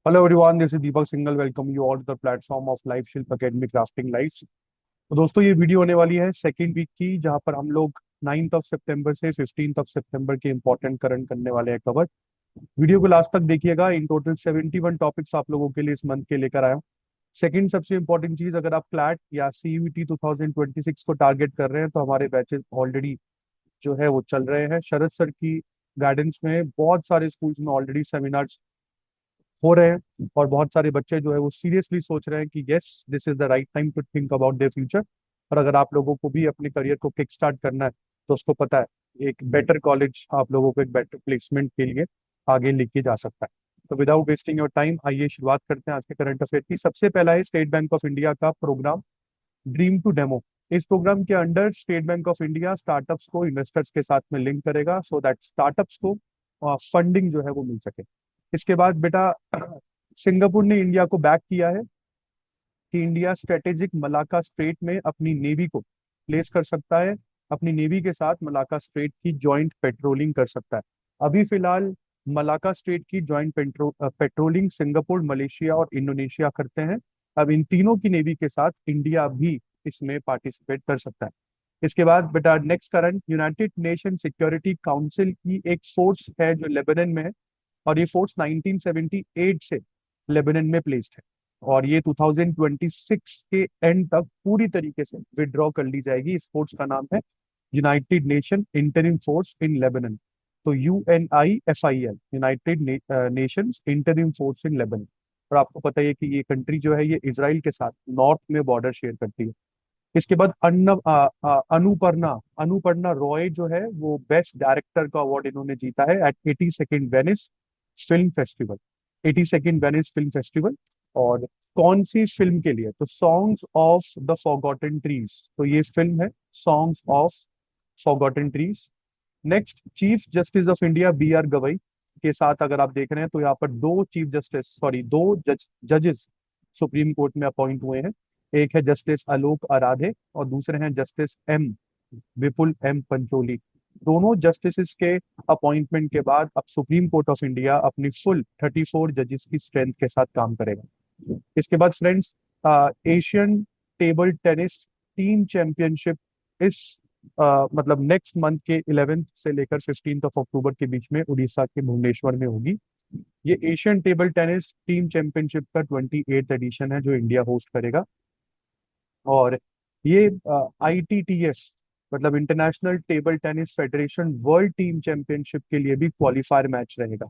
Hello everyone, this is Deepak Singhal. Welcome you all to the platform of Life Shield Academy Crafting Lives। तो दोस्तों ये video होने वाली है second week की, जहां पर हम लोग 9th ऑफ सितंबर से 15th ऑफ सितंबर के इंपॉर्टेंट करंट करने वाले हैं कवर। वीडियो को लास्ट तक देखिएगा। इन टोटल 71 टॉपिक्स आप लोगों के लिए इस मंथ के लेकर आया हूँ। सेकंड सबसे इंपॉर्टेंट चीज, अगर आप क्लैट या सीयूईटी 2026 को टारगेट कर रहे हैं तो हमारे बैचेस ऑलरेडी जो है वो चल रहे हैं। शरद सर की गाइडेंस में बहुत सारे स्कूल्स में ऑलरेडी सेमिनार्स हो रहे हैं और बहुत सारे बच्चे जो है वो सीरियसली सोच रहे हैं कि yes, this is the right time to think about their future. और अगर आप लोगों को भी अपने करियर को किक स्टार्ट करना है तो उसको पता है एक बेटर कॉलेज आप लोगों को एक बेटर प्लेसमेंट के लिए आगे लेके जा सकता है। तो विदाउट वेस्टिंग योर टाइम आइए शुरुआत करते हैं आज के करंट अफेयर की। सबसे पहला है स्टेट बैंक ऑफ इंडिया का प्रोग्राम ड्रीम टू डेमो। इस प्रोग्राम के under state bank of India startups को इन्वेस्टर्स के साथ में लिंक करेगा सो दैट स्टार्टअप्स को फंडिंग जो है वो मिल सके। इसके बाद बेटा सिंगापुर ने इंडिया को बैक किया है कि इंडिया स्ट्रेटेजिक मलाका स्ट्रेट में अपनी नेवी को प्लेस कर सकता है, अपनी नेवी के साथ मलाका स्ट्रेट की जॉइंट पेट्रोलिंग कर सकता है। अभी फिलहाल मलाका स्ट्रेट की जॉइंट पेट्रोलिंग सिंगापुर, मलेशिया और इंडोनेशिया करते हैं। अब इन तीनों की नेवी के साथ इंडिया भी इसमें पार्टिसिपेट कर सकता है। इसके बाद बेटा next current, United nation security council की एक फोर्स है जो लेबनान में है और ये फोर्स 1978 से लेबनान में प्लेस्ड है और ये 2026 के एंड तक पूरी तरीके से विड्रॉ कर ली जाएगी। इस फोर्स का नाम है United nation interim force in Lebanon. तो UNIFIL, United Nations interim force in Lebanon. और आपको पता है कि ये कंट्री जो है ये इसराइल के साथ नॉर्थ में बॉर्डर शेयर करती है। इसके बाद अनुपर्णा अनुपर्णा रॉय जो है वो बेस्ट डायरेक्टर का अवार्ड इन्होंने जीता है at 82nd Venice film festival. 82nd Venice film festival. और कौन सी फिल्म के लिए? तो songs of the forgotten trees. तो ये फिल्म है songs of forgotten trees. Next, chief justice of India BR Gavai के साथ अगर आप देख रहे हैं तो यहाँ पर दो चीफ जस्टिस सॉरी दो जजेस सुप्रीम कोर्ट में अपॉइंट हुए हैं। एक है जस्टिस आलोक आराधे और दूसरे हैं जस्टिस विपुल एम पंचोली। दोनों जस्टिस के अपॉइंटमेंट के बाद अब सुप्रीम कोर्ट ऑफ इंडिया अपनी फुल 34 जजेस की स्ट्रेंथ के साथ काम करेगा। इसके बाद friends, Asian table tennis team championship इस मतलब नेक्स्ट मंथ के 11th से लेकर 15th ऑफ अक्टूबर के बीच में उड़ीसा के भुवनेश्वर में होगी। ये Asian table tennis team championship का 28th एडिशन है जो इंडिया होस्ट करेगा। और ये ITTF मतलब international table tennis federation world team championship के लिए भी क्वालिफायर मैच रहेगा।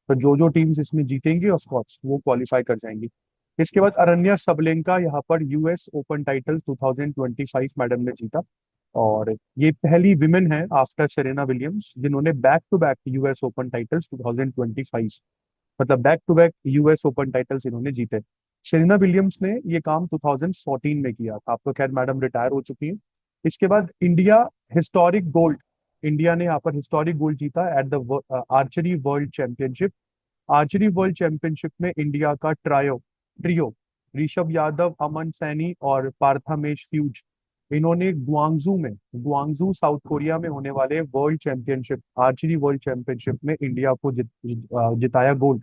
तो जो जो टीम्स इसमें जीतेंगी ऑफ कोर्स वो क्वालिफाई कर जाएंगी। इसके बाद अरण्या सबलेंका यहाँ पर US ओपन टाइटल 2025 मैडम ने जीता और ये पहली विमेन है आफ्टर सेरेना विलियम्स जिन्होंने back to back US open titles 2025 मतलब back to back US open titles इन्होंने जीते। सेरेना विलियम्स ने ये काम 2014 में किया था। अब तो खैर मैडम रिटायर हो चुकी हैं। इसके बाद इंडिया ने यहाँ पर हिस्टोरिक गोल्ड जीता at the archery world championship. Archery world championship में इंडिया का ट्रियो ऋषभ यादव, अमन सैनी और पार्थामेश फ्यूज, इन्होंने गुआंगजू साउथ कोरिया में होने वाले world championship archery world championship में इंडिया को जिताया गोल्ड।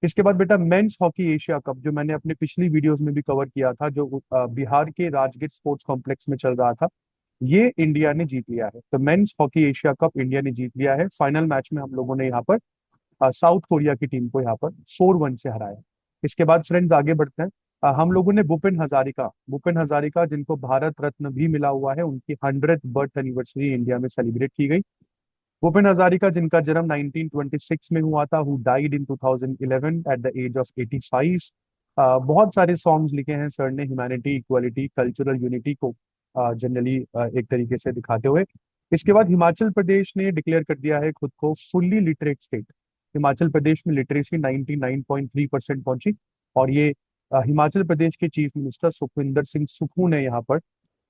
इसके बाद बेटा मेंस हॉकी एशिया कप जो मैंने अपने पिछली वीडियोस में भी कवर किया था, जो बिहार के राजगीर स्पोर्ट्स कॉम्प्लेक्स में चल रहा था, ये इंडिया ने जीत लिया है। तो men's hockey Asia cup India ने जीत लिया है। फाइनल मैच में हम लोगों ने यहाँ पर साउथ कोरिया की टीम को यहाँ पर 4-1 से हराया। इसके बाद फ्रेंड्स आगे बढ़ते हैं। हम लोगों ने भूपेन हजारिका जिनको भारत रत्न भी मिला हुआ है, उनकी 100th बर्थ एनिवर्सरी इंडिया में सेलिब्रेट की गई। भूपेन हजारिका जिनका जन्म 1926 में हुआ था, who died in 2011 at the age of 85। बहुत सारे सॉन्ग्स लिखे हैं सर ने ह्यूमैनिटी, इक्वालिटी, कल्चरल यूनिटी को जनरली एक तरीके से दिखाते हुए। इसके बाद हिमाचल प्रदेश ने डिक्लेयर कर दिया है खुद को fully literate state. Himachal Pradesh में लिटरेसी 99.3% पहुंची और ये हिमाचल प्रदेश के चीफ मिनिस्टर सुखविंदर सिंह सुक्खू ने यहाँ पर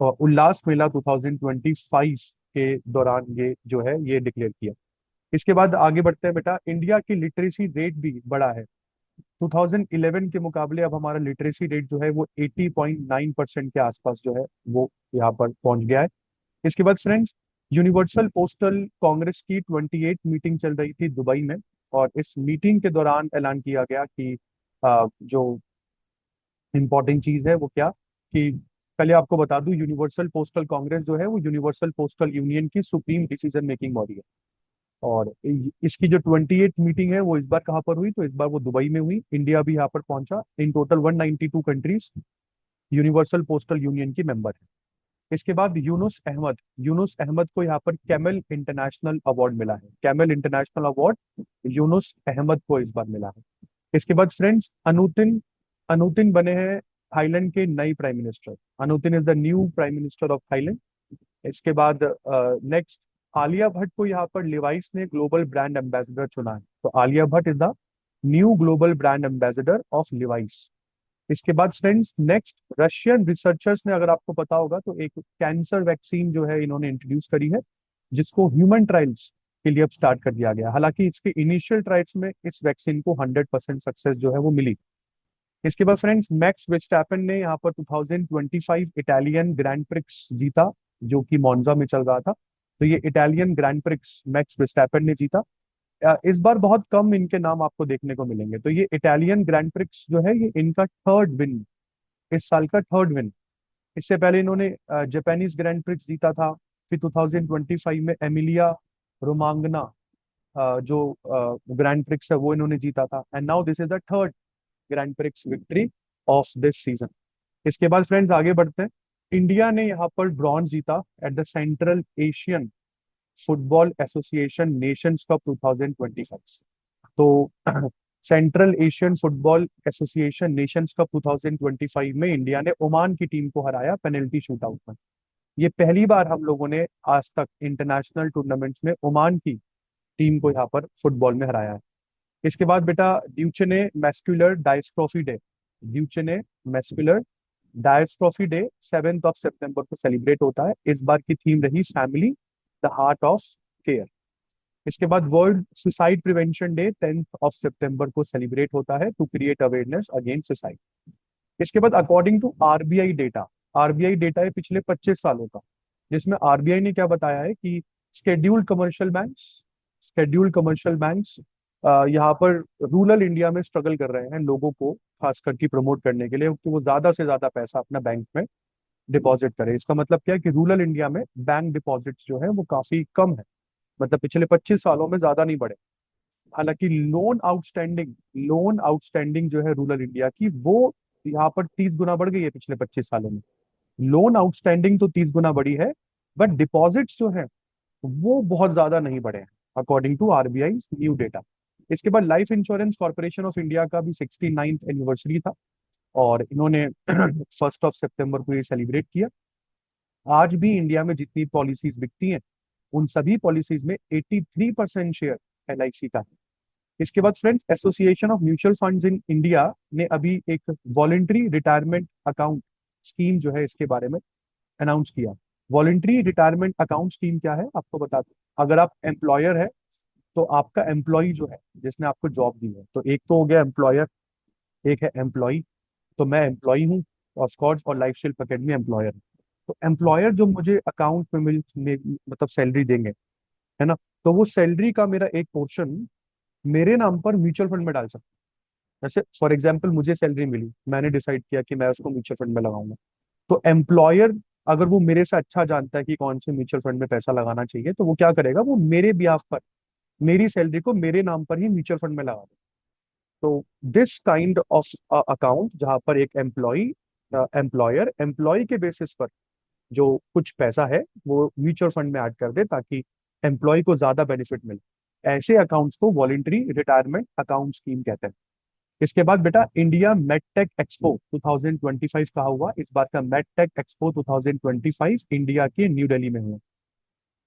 उल्लास मेला 2025 के दौरान ये जो है ये डिक्लेयर किया। इसके बाद आगे बढ़ते हैं बेटा, इंडिया की लिटरेसी रेट भी बढ़ा है। 2011 के मुकाबले अब हमारा लिटरेसी रेट जो है वो 80.9% के आसपास जो है वो यहाँ पर पहुंच गया है। इसके बाद फ्रेंड्स, यूनिवर्सल पोस्टल कांग्रेस की 28 मीटिंग चल रही थी दुबई में और इस मीटिंग के दौरान ऐलान किया गया कि जो इम्पोर्टेंट चीज है वो क्या कि पहले आपको बता दूं, यूनिवर्सल पोस्टल कांग्रेस जो है वो यूनिवर्सल पोस्टल यूनियन की सुप्रीम डिसीजन मेकिंग बॉडी है। और इसकी जो 28 मीटिंग है वो इस बार कहाँ पर हुई, तो इस बार वो दुबई में हुई। इंडिया भी यहाँ पर पहुंचा। In total 192 countries universal postal union की मेंबर है। इसके बाद यूनुस अहमद को यहाँ पर कैमल इंटरनेशनल अवार्ड मिला है। कैमल इंटरनेशनल अवार्ड यूनुस अहमद को इस बार मिला है। इसके बाद फ्रेंड्स, अनुतिन अनुतिन बने हैं थाईलैंड के नए prime minister. अनुतिन is the new prime minister of Thailand. इसके बाद नेक्स्ट, आलिया भट्ट को यहाँ पर लिवाइस ने ग्लोबल ब्रांड एम्बेसडर चुना है। तो Alia Bhatt is the new global brand ambassador of Levi's. इसके बाद फ्रेंड्स नेक्स्ट, रशियन रिसर्चर्स ने, अगर आपको पता होगा तो, एक कैंसर वैक्सीन जो है इन्होंने इंट्रोड्यूस करी है, जिसको ह्यूमन ट्रायल्स के लिए अब स्टार्ट कर दिया गया। हालांकि इसके इनिशियल ट्रायल्स में इस वैक्सीन को 100% सक्सेस जो है वो मिली। इसके बाद फ्रेंड्स, मैक्स विस्टैपन ने यहाँ पर 2025 इटालियन ग्रैंड प्रिक्स जीता, जो कि मोन्जा में चल रहा था। तो ये इटालियन ग्रैंड प्रिक्स मैक्स विस्टैपन ने जीता। इस बार बहुत कम इनके नाम आपको देखने को मिलेंगे। तो ये इटालियन ग्रैंड प्रिक्स जो है ये इनका थर्ड विन, इस साल का थर्ड विन। इससे पहले इन्होंने जापानीज ग्रैंड प्रिक्स जीता था। फिर 2025 में एमिलिया रोमांगना जो ग्रैंड प्रिक्स है वो इन्होंने जीता था। And now this is the third grand prix victory of this season. इसके बाद फ्रेंड्स आगे बढ़ते हैं। इंडिया ने यहाँ पर ब्रॉन्ज जीता at the central Asian football association Nations cup 2025। तो central Asian football association Nations cup 2025 में इंडिया ने ओमान की टीम को हराया पेनल्टी शूटआउट में। ये पहली बार हम लोगों ने आज तक इंटरनेशनल टूर्नामेंट्स में ओमान की टीम को यहाँ पर फुटबॉल में हराया है। इसके बाद बेटा, Duchenne muscular dystrophy day, Duchenne muscular dystrophy day 7 सितंबर को सेलिब्रेट होता है। इस बार की थीम रही family the heart of care. इसके बाद वर्ल्ड सुसाइड प्रिवेंशन डे 10 सितंबर को सेलिब्रेट होता है to create awareness against suicide. इसके बाद according to RBI data, RBI data है पिछले 25 सालों का, जिसमें आरबीआई ने क्या बताया है कि scheduled commercial banks scheduled commercial banks यहाँ पर रूरल इंडिया में स्ट्रगल कर रहे हैं लोगों को खास करके प्रमोट करने के लिए कि वो ज्यादा से ज्यादा पैसा अपना बैंक में डिपॉजिट करें। इसका मतलब क्या है कि रूरल इंडिया में बैंक डिपॉजिट्स जो है वो काफी कम है, मतलब पिछले 25 सालों में ज्यादा नहीं बढ़े। हालांकि लोन आउटस्टैंडिंग जो है रूरल इंडिया की, वो यहाँ पर 30 गुना बढ़ गई है पिछले 25 सालों में। लोन आउटस्टैंडिंग तो 30 गुना बढ़ी है, बट डिपॉजिट्स जो है वो बहुत ज्यादा नहीं बढ़े हैं according to RBI new data. इसके बाद life insurance corporation of India का भी 69th एनिवर्सरी था, और इन्होंने 1 सितंबर को ये सेलिब्रेट किया। आज भी इंडिया में जितनी पॉलिसीज बिकती हैं उन सभी पॉलिसीज में 83% शेयर एलआईसी का है। इसके बाद friends, association of mutual funds in India ने अभी एक वॉलेंट्री रिटायरमेंट अकाउंट स्कीम जो है इसके बारे में अनाउंस किया। वॉलेंट्री रिटायरमेंट अकाउंट स्कीम क्या है आपको बता दूं। अगर आप एम्प्लॉयर है तो आपका एम्प्लॉय जो है जिसने आपको जॉब दी है, तो एक तो हो गया एम्प्लॉयर, एक है एम्प्लॉय। तो मैं एम्प्लॉय हूँ ऑफ कोर्स, और लाइफस्टाइल अकेडमी एम्प्लॉयर है। तो एम्प्लॉयर जो मुझे अकाउंट में मतलब सैलरी देंगे, है ना, तो वो सैलरी का मेरा एक पोर्शन मेरे नाम पर म्यूचुअल फंड में डाल सकते हैं। जैसे फॉर एग्जाम्पल मुझे सैलरी मिली, मैंने डिसाइड किया कि मैं उसको म्यूचुअल फंड में लगाऊंगा। तो एम्प्लॉयर अगर वो मेरे से अच्छा जानता है कि कौन से म्यूचुअल फंड में पैसा लगाना चाहिए, तो वो क्या करेगा, वो मेरे बिहाफ पर मेरी सैलरी को मेरे नाम पर ही म्यूचुअल फंड में लगा देगा। तो दिस काइंड ऑफ अकाउंट, जहां पर एक एम्प्लॉयर एम्प्लॉय के बेसिस पर जो कुछ पैसा है वो म्यूचुअल फंड में ऐड कर दे ताकि एम्प्लॉय को ज्यादा बेनिफिट मिले, ऐसे अकाउंट्स को वॉलेंट्री रिटायरमेंट अकाउंट स्कीम कहते हैं। इसके बाद बेटा, इंडिया मेडटेक एक्सपो 2025 कहा हुआ। इस बार का मेडटेक एक्सपो 2025 इंडिया के न्यू दिल्ली में हुआ।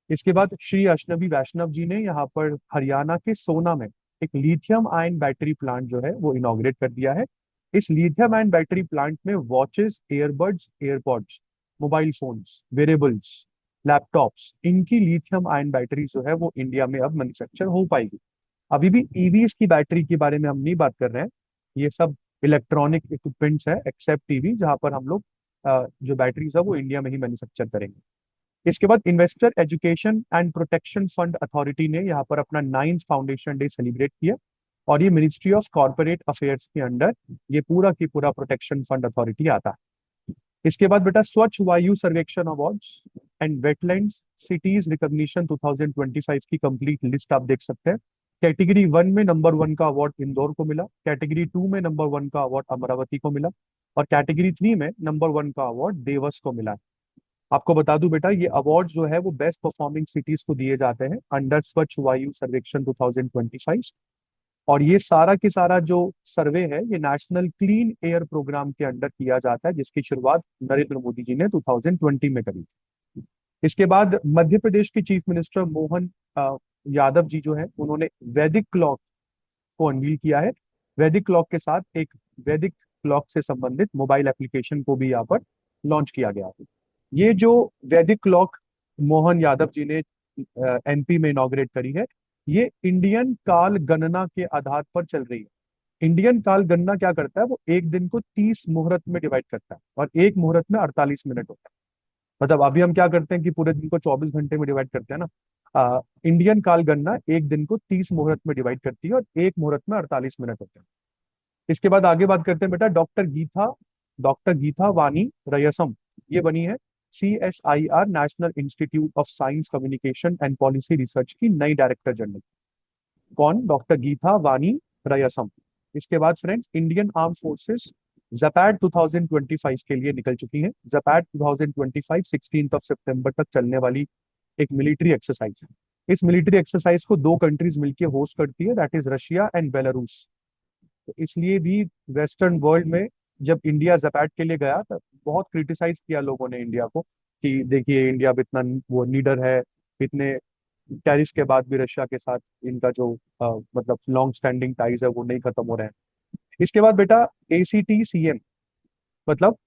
इसके बाद श्री अश्नवी वैष्णव जी ने यहाँ पर हरियाणा के सोना में एक लिथियम आयन बैटरी प्लांट जो है वो इनॉग्रेट कर दिया है। इस लिथियम आयन बैटरी प्लांट में watches, earbuds, AirPods, mobile phones, wearables, laptops, इनकी लिथियम आयन बैटरी जो है वो इंडिया में अब मैन्युफैक्चर हो पाएगी। अभी भी ईवीज की बैटरी के बारे में हम नहीं बात कर रहे हैं, ये सब इलेक्ट्रॉनिक इक्विपमेंट्स है एक्सेप्ट ईवी, जहां पर हम लोग जो बैटरीज है वो इंडिया में ही मैन्युफैक्चर करेंगे। इसके बाद investor education and protection fund authority ने यहाँ पर अपना 9th फाउंडेशन डे सेलिब्रेट किया, और ये मिनिस्ट्री ऑफ कॉर्पोरेट अफेयर्स के अंडर ये पूरा की पूरा प्रोटेक्शन फंड अथॉरिटी आता है। इसके बाद बेटा स्वच्छ वायु सर्वेक्षण awards and wetlands cities recognition 2025 की कंप्लीट लिस्ट आप देख सकते हैं। कैटेगरी 1 में नंबर 1 का अवार्ड इंदौर को मिला, कैटेगरी 2 में नंबर 1 का अवार्ड अमरावती को मिला, और कैटेगरी 3 में नंबर 1 का अवार्ड देवस को मिला। आपको बता दूं बेटा, ये अवार्ड जो है वो बेस्ट परफॉर्मिंग सिटीज को दिए जाते हैं अंडर स्वच्छ वायु सर्वेक्षण 2025। और ये सारा की सारा जो सर्वे है ये नेशनल क्लीन एयर प्रोग्राम के अंडर किया जाता है, जिसकी शुरुआत नरेंद्र मोदी जी ने 2020 में करी थी। इसके बाद मध्य प्रदेश के चीफ मिनिस्टर मोहन यादव जी जो है उन्होंने वैदिक क्लॉक को अनवील किया है। वैदिक क्लॉक के साथ एक वैदिक क्लॉक से संबंधित मोबाइल एप्लीकेशन को भी यहाँ पर लॉन्च किया गया है। ये जो वैदिक क्लॉक मोहन यादव जी ने एमपी में इनॉग्रेट करी है, ये इंडियन काल गणना के आधार पर चल रही है। इंडियन काल गणना क्या करता है, वो एक दिन को 30 मुहूर्त में डिवाइड करता है और एक मुहूर्त में 48 मिनट होता है। मतलब अभी हम क्या करते हैं कि पूरे दिन को 24 घंटे में डिवाइड करते हैं ना। इंडियन काल गणना एक दिन को 30 मुहूर्त में डिवाइड करती है और एक मुहूर्त में 48 मिनट होते हैं। इसके बाद आगे बात करते हैं बेटा डॉक्टर गीता वानी रयसम, ये बनी है CSIR national institute of science communication and policy research की नई डायरेक्टर जनरल। कौन? डॉक्टर गीता वानी रयसम। इसके बाद फ्रेंड्स इंडियन आर्म फोर्सेस जपैड 2025 के लिए निकल चुकी है। जपैड 2025 16 सितंबर तक चलने वाली एक मिलिट्री एक्सरसाइज है। इस मिलिट्री एक्सरसाइज को दो कंट्रीज मिलकर होस्ट करती है, that is Russia and Belarus. तो इसलिए भी वेस्टर्न वर्ल्ड में जब इंडिया जपैड के लिए गया तो बहुत क्रिटिसाइज किया लोगों ने इंडिया को कि देखिए इंडिया अब इतना वो लीडर है, इतने टेरिस के बाद भी रशिया के साथ इनका जो मतलब लॉन्ग स्टैंडिंग टाइज है वो नहीं खत्म हो रहे हैं। इसके बाद बेटा ACT-CM, मतलब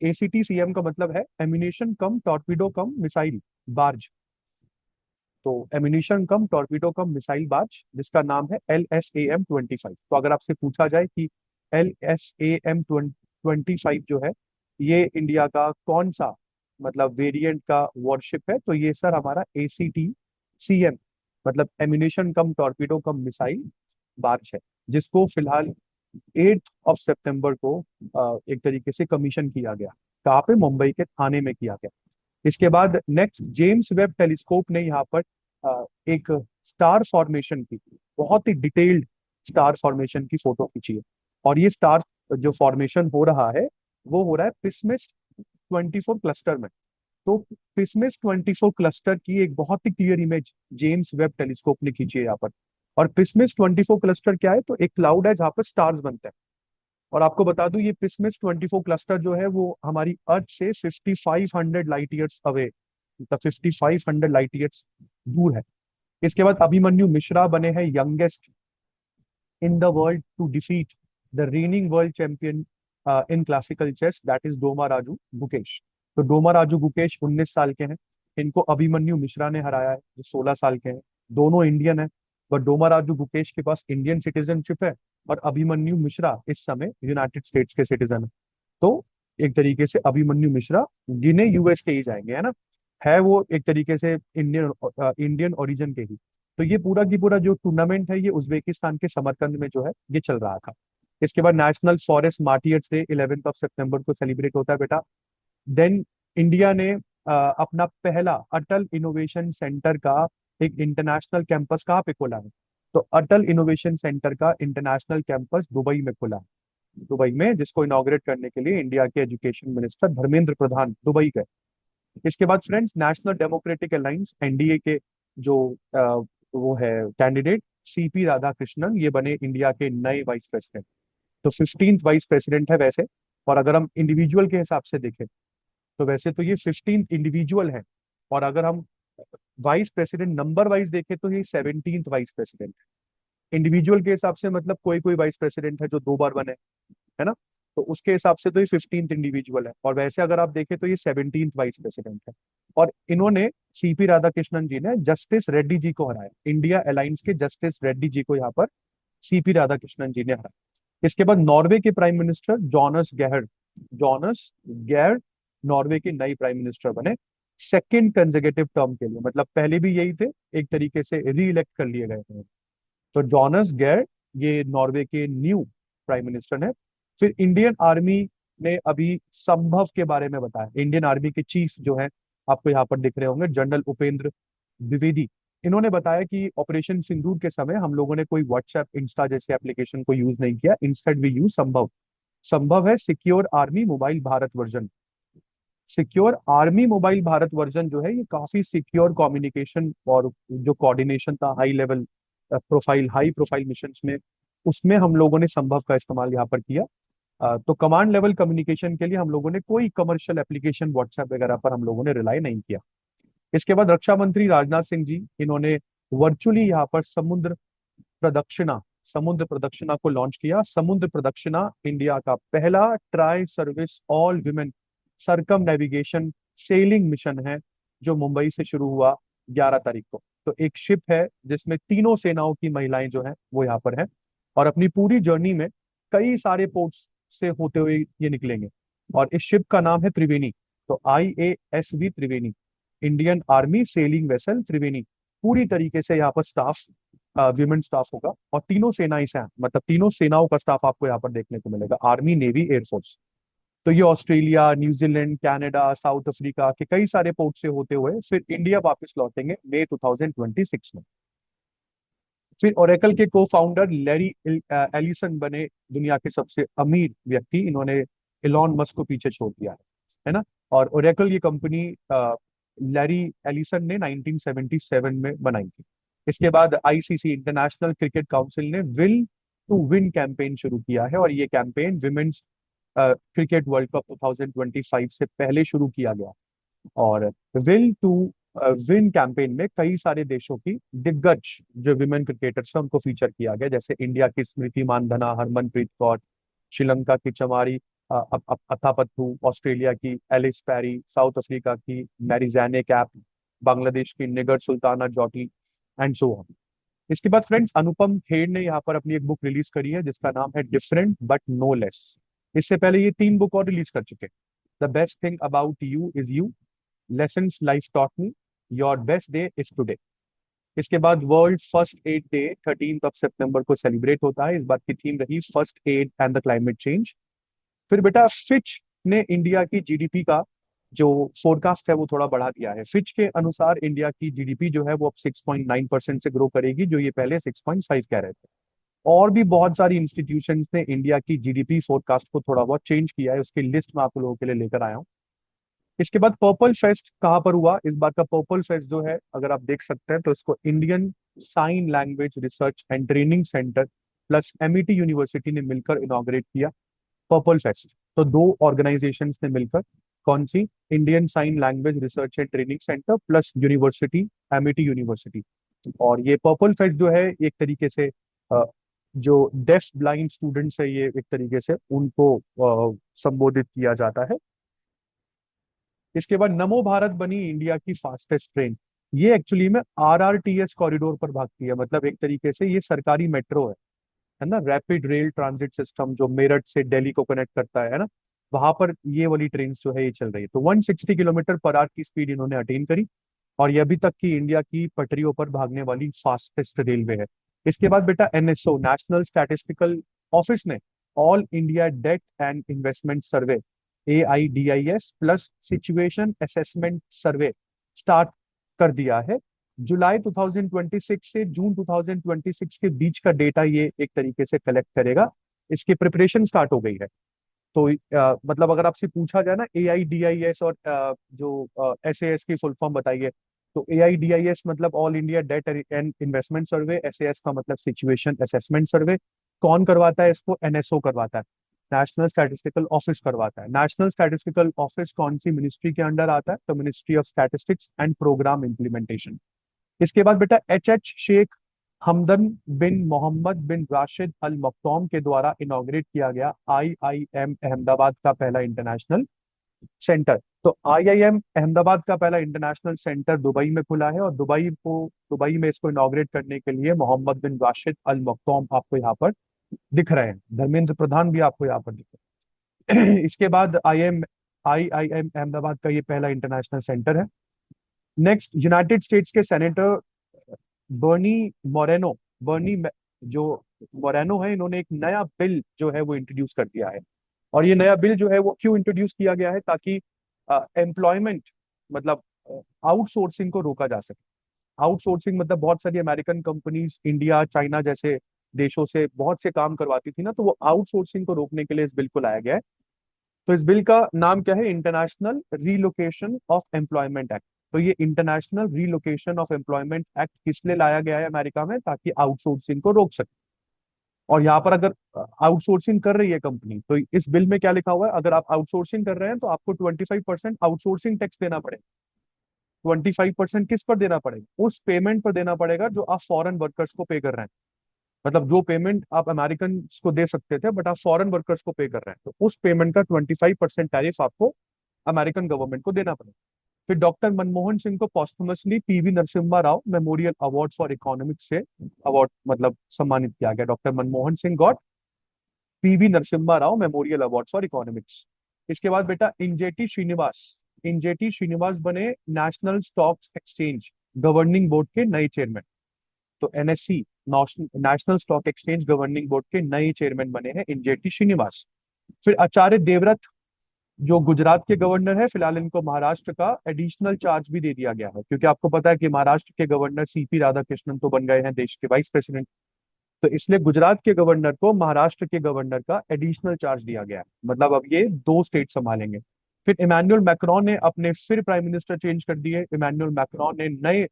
ACT-CM का मतलब है एम्यूनेशन कम टॉर्पीडो कम मिसाइल बार्ज। तो एम्यूनेशन कम टॉर्पीडो कम मिसाइल बार्ज जिसका नाम है LSAM-25। तो अगर आपसे पूछा जाए कि LSAM-25 जो है ये इंडिया का कौन सा मतलब वेरिएंट का वॉरशिप है, तो ये सर हमारा ACT-CM मतलब एम्यूनेशन कम टॉर्पीडो कम मिसाइल बार्ज है, जिसको फिलहाल 8 सितंबर को एक तरीके से कमीशन किया गया। कहाँ पे? मुंबई के थाने में किया गया। इसके बाद नेक्स्ट जेम्स वेब टेलीस्कोप ने यहाँ पर एक स्टार फॉर्मेशन की बहुत ही डिटेल्ड स्टार फॉर्मेशन की फोटो खींची है। और ये स्टार जो फॉर्मेशन हो रहा है वो हो रहा है पिसमिस 24 क्लस्टर में। तो पिसमिस 24 क्लस्टर की एक बहुत ही clear image James Webb telescope ने खींची है यहाँ पर। और पिसमिस 24 क्लस्टर क्या है? तो एक क्लाउड है जहाँ पर स्टार्स बनते हैं। और आपको बता दूं ये पिसमिस 24 क्लस्टर जो है वो हमारी अर्थ से 5500 लाइट ईयर्स अवे, मतलब 5500 लाइट ईयर्स दूर है। इसके बाद अभिमन्यु मिश्रा बने हैं youngest in the world to defeat the reigning world champion in classical chess, that is Dommaraju Gukesh. तो डोमा राजू गुकेश 19 साल के हैं, इनको अभिमन्यु मिश्रा ने हराया है जो 16 साल के हैं। दोनों इंडियन है, बट डोमा राजू गुकेश के पास इंडियन सिटीजनशिप है और अभिमन्यु मिश्रा इस समय यूनाइटेड स्टेट्स के सिटीजन है। तो एक तरीके से अभिमन्यु मिश्रा गिने यूएस के ही जाएंगे, है ना। है वो एक तरीके से इंडियन ओरिजिन के ही। तो ये पूरा की पूरा जो टूर्नामेंट है ये उज्बेकिस्तान के समरकंद में जो है ये चल रहा था। इसके बाद नेशनल फॉरेस्ट मार्टियर्स डे 11 सितंबर को सेलिब्रेट होता है बेटा। देन इंडिया ने अपना पहला अटल इनोवेशन सेंटर का एक इंटरनेशनल कैंपस कहाँ पे खोला है? तो अटल इनोवेशन सेंटर का इंटरनेशनल कैंपस दुबई में खुला है। दुबई में, जिसको इनॉग्रेट करने के लिए इंडिया के education minister Dharmendra Pradhan Dubai गए। इसके बाद friends national democratic alliance NDA के जो वो है कैंडिडेट CP राधाकृष्णन, ये बने इंडिया के नए वाइस प्रेसिडेंट। तो 15th वाइस प्रेसिडेंट है वैसे। और अगर हम इंडिविजुअल के हिसाब से देखें तो वैसे तो ये 15th इंडिविजुअल है। और अगर हम वाइस प्रेसिडेंट नंबर वाइज देखें तो ये 17th वाइस प्रेसिडेंट। इंडिविजुअल के हिसाब से मतलब कोई कोई वाइस प्रेसिडेंट है जो 2 बार बने, है ना। तो उसके हिसाब से तो ये 15th इंडिविजुअल है। और वैसे अगर आप देखें तो ये 17th वाइस प्रेसिडेंट है। और इन्होंने CP राधाकृष्णन जी ने जस्टिस रेड्डी जी को हराया, इंडिया अलायंस के जस्टिस रेड्डी जी को यहाँ पर CP राधाकृष्णन जी ने हराया। इसके बाद नॉर्वे के प्राइम मिनिस्टर जॉनस गैर नॉर्वे के नए प्राइम मिनिस्टर बने सेकेंड कंसेक्यूटिव टर्म के लिए। मतलब पहले भी यही थे, एक तरीके से री इलेक्ट कर लिए गए थे। तो जॉनस गेयर ये नॉर्वे के न्यू प्राइम मिनिस्टर है। फिर इंडियन आर्मी ने अभी संभव के बारे में बताया। इंडियन आर्मी के चीफ जो है आपको यहाँ पर दिख रहे होंगे, जनरल उपेंद्र द्विवेदी। इन्होंने बताया कि ऑपरेशन सिंदूर के समय हम लोगों ने कोई व्हाट्सएप इंस्टा जैसे एप्लीकेशन को यूज नहीं किया, इंस्टेड वी यूज संभव। संभव है secure army mobile Bharat version. Secure army mobile Bharat version जो है ये काफी सिक्योर कम्युनिकेशन और जो कोऑर्डिनेशन था high level profile high profile missions में, उसमें हम लोगों ने संभव का इस्तेमाल यहाँ पर किया। तो कमांड लेवल कम्युनिकेशन के लिए हम लोगों ने कोई कमर्शियल एप्लीकेशन व्हाट्सएप वगैरह पर हम लोगों ने रिलाई नहीं किया। इसके बाद रक्षा मंत्री राजनाथ सिंह जी इन्होंने वर्चुअली यहाँ पर प्रदक्षिणा समुद्र प्रदक्षिणा को लॉन्च किया। समुद्र प्रदक्षिणा इंडिया का पहला tri service all women circumnavigation sailing mission है, जो मुंबई से शुरू हुआ 11 तारीख को। तो एक शिप है जिसमें तीनों सेनाओं की महिलाएं जो हैं वो यहाँ पर हैं, और अपनी पूरी जर्नी में कई सारे पोर्ट्स से होते हुए ये निकलेंगे। और इस शिप का नाम है त्रिवेणी। तो IASV त्रिवेणी, इंडियन आर्मी सेलिंग वेसल त्रिवेणी। पूरी तरीके से यहाँ पर स्टाफ विमेन स्टाफ होगा, और तीनों सेनाएं से हैं, मतलब तीनों सेनाओं का स्टाफ आपको यहाँ पर देखने को मिलेगा, आर्मी नेवी एयरफोर्स। तो ये Australia, New Zealand, Canada, south Africa के कई सारे पोर्ट से होते हुए फिर इंडिया वापस लौटेंगे मई 2026 में। फिर ओरेकल के को फाउंडर लैरी एलिसन बने दुनिया के सबसे अमीर व्यक्ति। इन्होंने इलॉन मस्क को पीछे छोड़ दिया है ना। और ओरेकल ये कंपनी लैरी एलिसन ने 1977 में बनाई थी। इसके बाद ICC इंटरनेशनल क्रिकेट काउंसिल ने विल टू विन कैंपेन शुरू किया है, और ये campaign women's cricket world cup 2025 से पहले शुरू किया गया। और विल टू विन कैंपेन में कई सारे देशों की दिग्गज जो विमेन क्रिकेटर्स हैं उनको फीचर किया गया, जैसे इंडिया की स्मृति मानधना, हरमनप्रीत कौर, श्रीलंका की चमारी अथापत्थु, ऑस्ट्रेलिया की एलिस पैरी, साउथ अफ्रीका की मैरिजाने कैप, बांग्लादेश की निगर सुल्ताना जॉटी, एंड सो ऑन। इसके बाद फ्रेंड्स अनुपम खेर ने यहाँ पर अपनी एक बुक रिलीज करी है जिसका नाम है डिफरेंट बट नो लेस। इससे पहले ये 3 बुक और रिलीज कर चुके। The best thing about you is you, lessons life taught me, your best day is today. इसके बाद वर्ल्ड फर्स्ट एड डे 13 सितंबर को सेलिब्रेट होता है। इस बात की थीम रही first aid and the climate change. फिर बेटा फिच ने इंडिया की GDP का जो फोरकास्ट है वो थोड़ा बढ़ा दिया है। फिच के अनुसार इंडिया की GDP जो है वो अब 6.9% से ग्रो करेगी, जो ये पहले 6.5 कह रहे थे। और भी बहुत सारी इंस्टीट्यूशंस ने इंडिया की GDP फोरकास्ट को थोड़ा बहुत चेंज किया है, उसकी लिस्ट मैं आप लोगों के लिए लेकर आया हूँ। इसके बाद पर्पल फेस्ट कहाँ पर हुआ? इस बार का पर्पल फेस्ट जो है अगर आप देख सकते हैं तो इसको Indian sign language research and training centre plus MIT university ने मिलकर इनॉग्रेट किया पर्पल फेस्ट। तो 2 ऑर्गेनाइजेशंस ने मिलकर, कौन सी? Indian sign language research and training centre plus university, MIT university. और ये पर्पल फेस्ट जो है एक तरीके से जो डेफ ब्लाइंड स्टूडेंट्स है ये एक तरीके से उनको संबोधित किया जाता है। इसके बाद नमो भारत बनी इंडिया की फास्टेस्ट ट्रेन। ये एक्चुअली में RRTS कॉरिडोर पर भागती है, मतलब एक तरीके से ये सरकारी मेट्रो है ना, रैपिड रेल ट्रांजिट सिस्टम जो मेरठ से दिल्ली को कनेक्ट करता है ना, वहां पर ये वाली ट्रेन जो है ये चल रही है। तो 160 किलोमीटर पर आवर की स्पीड इन्होंने अटेन करी, और ये अभी तक की इंडिया की पटरियों पर भागने वाली फास्टेस्ट रेलवे है। इसके बाद बेटा NSO नेशनल स्टैटिस्टिकल ऑफिस ने all India debt and investment survey AIDIS plus situation assessment survey start कर दिया है। जुलाई 2026 से जून 2026 के बीच का डेटा ये एक तरीके से कलेक्ट करेगा। इसकी प्रिपरेशन स्टार्ट हो गई है। तो मतलब अगर आपसे पूछा जाए ना AIDIS और जो SAS की फुल फॉर्म बताइए, तो AIDIS मतलब all India debt and investment survey, SAS का मतलब सिचुएशन असेसमेंट सर्वे। कौन करवाता है इसको? NSO करवाता है, नेशनल स्टैटिस्टिकल ऑफिस करवाता है। नेशनल स्टैटिस्टिकल ऑफिस कौन सी मिनिस्ट्री के अंडर आता है? तो ministry of statistics and programme implementation. इसके बाद बेटा HH शेख हमदन बिन मोहम्मद बिन राशिद अल मक्तौम के द्वारा इनॉग्रेट किया गया IIM अहमदाबाद का पहला इंटरनेशनल सेंटर। तो IIM अहमदाबाद का पहला इंटरनेशनल सेंटर दुबई में खुला है, और दुबई में इसको इनॉग्रेट करने के लिए मोहम्मद बिन राशिद अल मक्तौम आपको यहाँ पर दिख रहे हैं। धर्मेंद्र प्रधान भी आपको यहाँ पर दिख रहे हैं। इसके बाद IIM अहमदाबाद का ये पहला इंटरनेशनल सेंटर है। नेक्स्ट यूनाइटेड स्टेट्स के सेनेटर बर्नी मोरेनो बर्नी जो मोरेनो है, इन्होंने एक नया बिल जो है वो इंट्रोड्यूस कर दिया है। और ये नया बिल जो है वो क्यों इंट्रोड्यूस किया गया है, ताकि एम्प्लॉयमेंट मतलब आउटसोर्सिंग को रोका जा सके। आउटसोर्सिंग मतलब बहुत सारी अमेरिकन कंपनीज इंडिया चाइना जैसे देशों से बहुत से काम करवाती थी ना, तो वो आउटसोर्सिंग को रोकने के लिए इस बिल को लाया गया है। तो इस बिल का नाम क्या है, international relocation of employment act. तो ये international relocation of employment act किस लिए लाया गया है अमेरिका में, ताकि आउटसोर्सिंग को रोक सके। और यहाँ पर अगर आउटसोर्सिंग कर रही है कंपनी, तो इस बिल में क्या लिखा हुआ है, अगर आप आउटसोर्सिंग कर रहे हैं तो आपको 25% आउटसोर्सिंग टैक्स देना पड़ेगा। 25% किस पर देना पड़ेगा, उस पेमेंट पर देना पड़ेगा जो आप फॉरेन वर्कर्स को पे कर रहे हैं। मतलब जो पेमेंट आप अमेरिकन को दे सकते थे बट आप फॉरेन वर्कर्स को पे कर रहे हैं, तो उस पेमेंट का 25% टैरिफ आपको अमेरिकन गवर्नमेंट को देना पड़ेगा। फिर डॉक्टर मनमोहन सिंह को posthumously PV Narasimha Rao memorial award for economics से अवार्ड मतलब सम्मानित किया गया। Doctor Manmohan Singh got PV Narasimha Rao memorial award for economics. इसके बाद बेटा इंजेटी श्रीनिवास बने national stock exchange governing board के नए चेयरमैन। तो NSC national stock exchange governing board के नए चेयरमैन बने हैं इंजेटी श्रीनिवास। फिर आचार्य देवव्रत जो गुजरात के गवर्नर है, फिलहाल इनको महाराष्ट्र का एडिशनल चार्ज भी दे दिया गया है, क्योंकि आपको पता है कि महाराष्ट्र के गवर्नर सीपी राधाकृष्णन तो बन गए हैं देश के वाइस प्रेसिडेंट। तो इसलिए गुजरात के गवर्नर को महाराष्ट्र के गवर्नर का एडिशनल चार्ज दिया गया है, मतलब अब ये दो स्टेट संभालेंगे। फिर इमानुअल मैक्रोन ने अपने फिर प्राइम मिनिस्टर चेंज कर दिए। इमानुअल मैक्रोन ने नए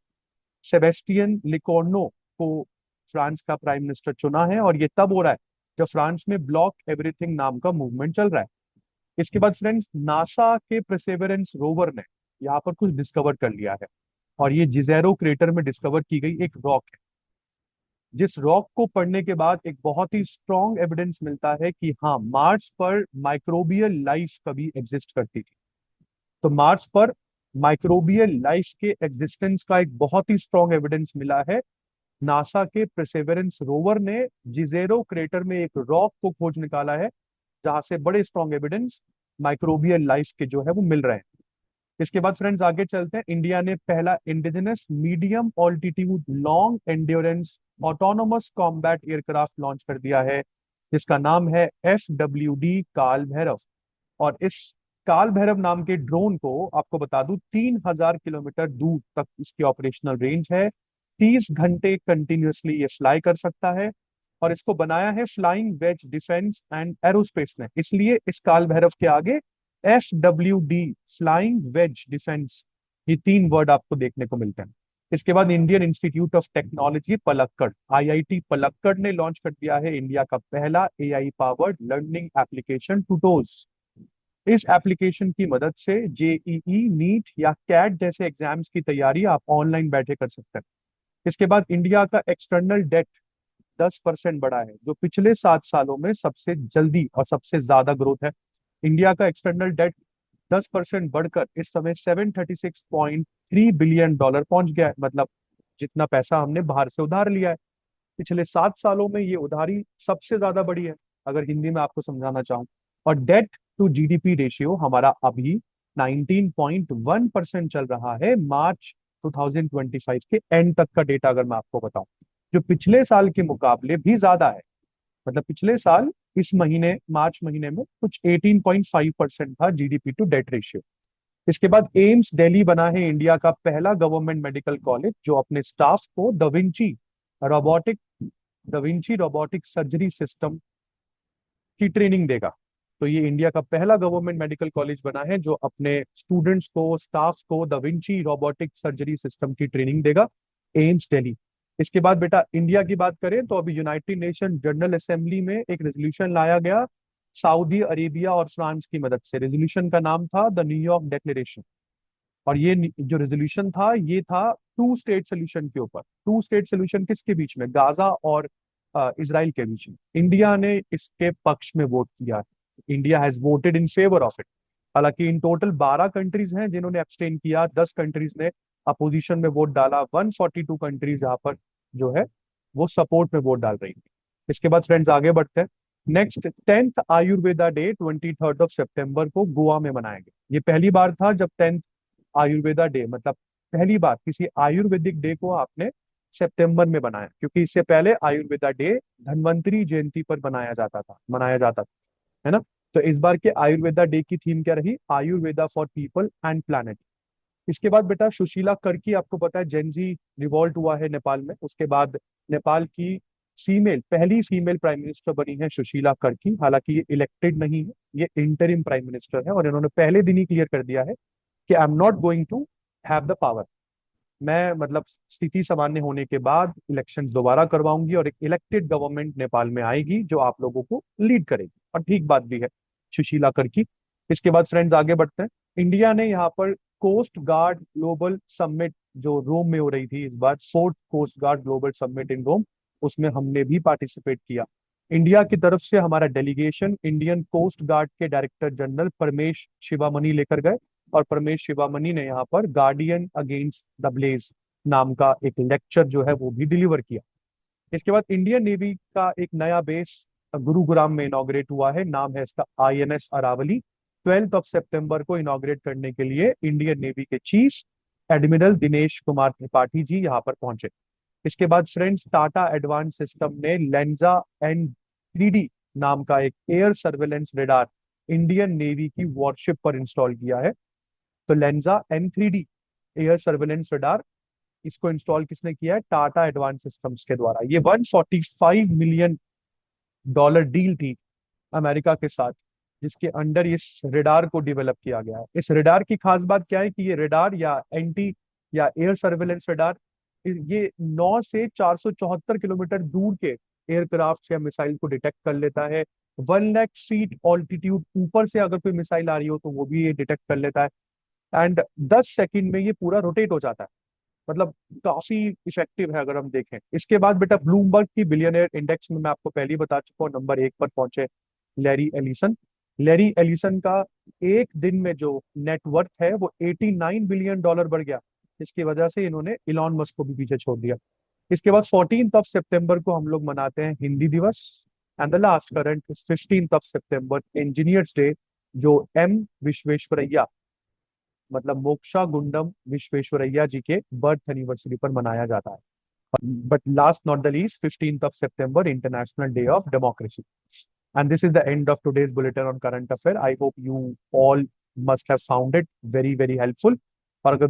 सेबेस्टियन लिकोर्नो को फ्रांस का प्राइम मिनिस्टर चुना है, और ये तब हो रहा है जब फ्रांस में ब्लॉक एवरीथिंग नाम का मूवमेंट चल रहा है। इसके बाद फ्रेंड्स, नासा के परसेवरेंस रोवर ने यहाँ पर कुछ डिस्कवर कर लिया है, और ये जिजेरो क्रेटर में डिस्कवर की गई एक रॉक है, जिस रॉक को पढ़ने के बाद एक बहुत ही स्ट्रॉन्ग एविडेंस मिलता है कि हाँ, मार्स पर माइक्रोबियल लाइफ कभी एग्जिस्ट करती थी। तो मार्स पर माइक्रोबियल लाइफ के एग्जिस्टेंस का एक बहुत ही स्ट्रॉन्ग एविडेंस मिला है। नासा के परसेवरेंस रोवर ने जिजेरो क्रेटर में एक रॉक को खोज निकाला है, जहां से बड़े स्ट्रॉन्ग एविडेंस माइक्रोबियल लाइफ के जो है वो मिल रहे हैं। इसके बाद फ्रेंड्स आगे चलते हैं। इंडिया ने पहला indigenous medium altitude long endurance autonomous combat aircraft launch कर दिया है, जिसका नाम है FWD काल भैरव। और इस काल भैरव नाम के ड्रोन को आपको बता दूं, 3000 किलोमीटर दूर तक इसकी ऑपरेशनल रेंज है। 30 घंटे कंटिन्यूअसली ये फ्लाई कर सकता है। और इसको बनाया है flying wedge defence and aerospace ने, इसलिए इस काल भैरव के आगे FWD फ्लाइंग वेज डिफेंस, ये तीन वर्ड आपको देखने को मिलते हैं। इसके बाद Indian institute of technology Palakkad, IIT Palakkad ने लॉन्च कर दिया है इंडिया का पहला AI पावर्ड लर्निंग एप्लीकेशन टूटोस। इस एप्लीकेशन की मदद से JEE नीट या कैट जैसे एग्जाम्स की तैयारी आप ऑनलाइन बैठे कर सकते हैं। इसके बाद इंडिया का एक्सटर्नल डेट 10% बढ़ा है, जो पिछले 7 सालों में सबसे जल्दी और सबसे ज्यादा ग्रोथ है। इंडिया का एक्सटर्नल डेट 10% बढ़कर इस समय $736.3 बिलियन पहुंच गया है। मतलब जितना पैसा हमने बाहर से उधार लिया है, पिछले 7 सालों में ये उधारी सबसे ज्यादा बढ़ी है, अगर हिंदी में आपको समझाना चाहूँ। और डेट टू GDP रेशियो हमारा अभी 19.1% चल रहा है, मार्च 2025 के एंड तक का डेटा अगर मैं आपको बताऊं, जो पिछले साल के मुकाबले भी ज्यादा है। मतलब पिछले साल इस महीने मार्च महीने में कुछ 18.5% था GDP टू डेट रेशियो। इसके बाद एम्स दिल्ली बना है इंडिया का पहला गवर्नमेंट मेडिकल कॉलेज, जो अपने स्टाफ को रोबोटिक दविंची रोबोटिक सर्जरी सिस्टम की ट्रेनिंग देगा। तो ये इंडिया का पहला गवर्नमेंट मेडिकल कॉलेज बना है जो अपने स्टूडेंट्स को, स्टाफ को दविंची रोबोटिक सर्जरी सिस्टम की ट्रेनिंग देगा, एम्स दिल्ली। इसके बाद बेटा इंडिया की बात करें तो अभी यूनाइटेड नेशन जनरल असेंबली में एक रेजोल्यूशन लाया गया सऊदी अरेबिया और फ्रांस की मदद से। रेजोल्यूशन का नाम था द न्यूयॉर्क डिक्लेरेशन। और ये जो रेजोल्यूशन था ये था टू स्टेट सोल्यूशन के ऊपर। टू स्टेट सोल्यूशन किसके बीच में, गाजा और इसराइल के बीच में। इंडिया ने इसके पक्ष में वोट किया। India has voted in favour of it. हालांकि इन टोटल 12 कंट्रीज हैं जिन्होंने एब्सटेन किया, 10 कंट्रीज ने अपोजिशन में वोट डाला, 142 कंट्रीज यहाँ पर जो है वो सपोर्ट में वोट डाल रही थी। इसके बाद फ्रेंड्स आगे बढ़ते हैं। Next 10th Ayurveda day 23rd of September को गोवा में मनाया गया। ये पहली बार था जब 10th आयुर्वेदा डे, मतलब पहली बार किसी आयुर्वेदिक डे को आपने सितंबर में बनाया, क्योंकि इससे पहले आयुर्वेदा डे धन्वंतरी जयंती पर मनाया जाता था, है ना। तो इस बार के आयुर्वेदा डे की थीम क्या रही? Ayurveda for people and planet. इसके बाद बेटा सुशीला कर्की, आपको पता है जेनजी रिवॉल्ट हुआ है नेपाल में, उसके बाद नेपाल की पहली फीमेल प्राइम मिनिस्टर बनी है सुशीला कर्की। हालांकि ये इलेक्टेड नहीं है, ये इंटरिम प्राइम मिनिस्टर है, और इन्होंने पहले दिन ही क्लियर कर दिया है कि I am not going to have the power. मैं मतलब स्थिति सामान्य होने के बाद इलेक्शंस दोबारा करवाऊंगी और एक इलेक्टेड गवर्नमेंट नेपाल में आएगी जो आप लोगों को लीड करेगी, और ठीक बात भी है सुशीला कर्की। इसके बाद फ्रेंड्स आगे बढ़ते हैं। इंडिया ने यहाँ पर कोस्ट गार्ड ग्लोबल समिट जो रोम में हो रही थी इस बार, fourth coast guard global summit in Rome, उसमें हमने भी पार्टिसिपेट किया। इंडिया की तरफ से हमारा डेलीगेशन इंडियन कोस्ट गार्ड के डायरेक्टर जनरल परमेश शिवामणि लेकर गए, और परमेश शिवामणि ने यहाँ पर गार्डियन अगेंस्ट द ब्लेज नाम का एक लेक्चर जो है वो भी डिलीवर किया। इसके बाद इंडियन नेवी का एक नया बेस गुरुग्राम में इनॉग्रेट हुआ है, नाम है इसका आईएनएस अरावली। 12 सितंबर को इनॉग्रेट करने के लिए इंडियन नेवी के चीफ एडमिरल दिनेश कुमार त्रिपाठी जी यहाँ पर पहुंचे। इसके बाद फ्रेंड्स टाटा एडवांस सिस्टम ने लेंजा N3D नाम का एक air surveillance radar Indian navy की वॉरशिप पर इंस्टॉल किया है। तो Lenja N3D air surveillance radar, इसको इंस्टॉल किसने किया है? टाटा एडवांस सिस्टम्स के द्वारा। ये $145 मिलियन डील थी अमेरिका के साथ, जिसके अंडर इस रेडार को डेवलप किया गया है। इस रेडार की खास बात क्या है कि ये रेडार या एंटी या एयर सर्वेलेंस रेडार, ये 9 से 474 किलोमीटर दूर के एयरक्राफ्ट या मिसाइल को डिटेक्ट कर लेता है। 1 लाख फीट ऑल्टीट्यूड ऊपर से अगर कोई मिसाइल आ रही हो तो वो भी ये डिटेक्ट कर लेता है, एंड 10 सेकंड में ये पूरा रोटेट हो जाता है। मतलब काफी इफेक्टिव है अगर हम देखें। इसके बाद बेटा ब्लूमबर्ग की बिलियनियर इंडेक्स में मैं आपको पहले ही बता चुका हूँ, नंबर 1 पर पहुंचे लैरी एलिसन। लैरी एलिसन का एक दिन में जो नेटवर्थ है वो $89 बिलियन बढ़ गया। इसकी वजह से इन्होंने इलॉन मस्क को भी पीछे छोड़ दिया। इसके बाद 14 सितंबर को हम लोग मनाते हैं हिंदी दिवस, and the last current 15 September engineers day, जो एम विश्वेश्वरैया मतलब मोक्षा गुंडम विश्वेश्वरैया जी के बर्थ एनिवर्सरी पर मनाया जाता है। But last not the least 15 September international day of democracy. And this is the end of today's bulletin on current affair. I hope you all must have found it very very helpful. और अगर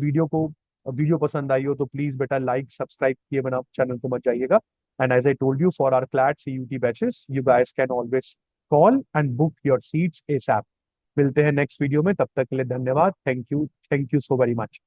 video पसंद आई हो तो please बेटा like subscribe किए बिना channel को मत जाइएगा। And as I told you, for our CLAT CUT batches you guys can always call and book your seats ASAP। मिलते हैं नेक्स्ट वीडियो में, तब तक के लिए धन्यवाद। Thank you so very much.